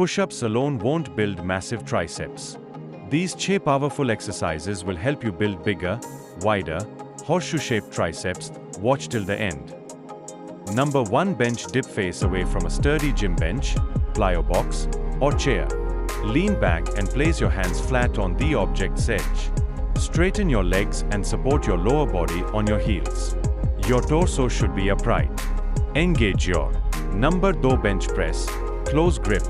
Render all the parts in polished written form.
Push-ups alone won't build massive triceps. These powerful exercises will help you build bigger, wider, horseshoe-shaped triceps. Watch till the end. Number 1. Bench dip. Face away from a sturdy gym bench, plyo box, or chair. Lean back and place your hands flat on the object's edge. Straighten your legs and support your lower body on your heels. Your torso should be upright. Engage your Number 2. Bench press. Close grip,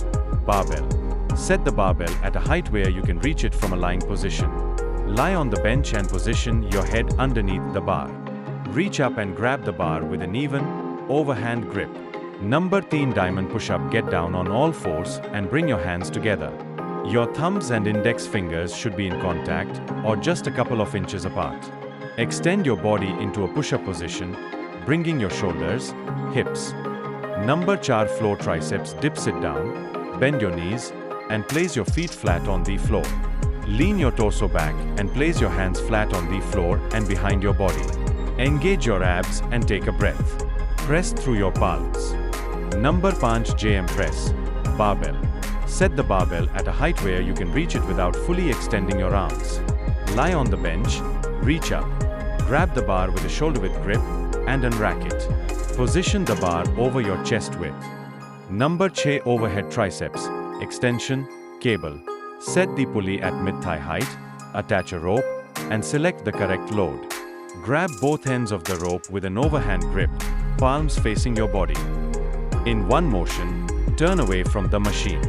barbell. Set the barbell at a height where you can reach it from a lying position. Lie on the bench and position your head underneath the bar. Reach up and grab the bar with an even, overhand grip. Number 3. Diamond push-up. Get down on all fours and bring your hands together. Your thumbs and index fingers should be in contact or just a couple of inches apart. Extend your body into a push-up position, bringing your shoulders, hips. Number 4. Floor triceps. Dip. Sit down, bend your knees, and place your feet flat on the floor. Lean your torso back and place your hands flat on the floor and behind your body. Engage your abs and take a breath. Press through your palms. Number 5. JM press. Barbell. Set the barbell at a height where you can reach it without fully extending your arms. Lie on the bench, reach up, grab the bar with a shoulder-width grip, and unrack it. Position the bar over your chest width. Number 6. Overhead triceps. Extension, cable. Set the pulley at mid-thigh height, attach a rope, and select the correct load. Grab both ends of the rope with an overhand grip, palms facing your body. In one motion, turn away from the machine.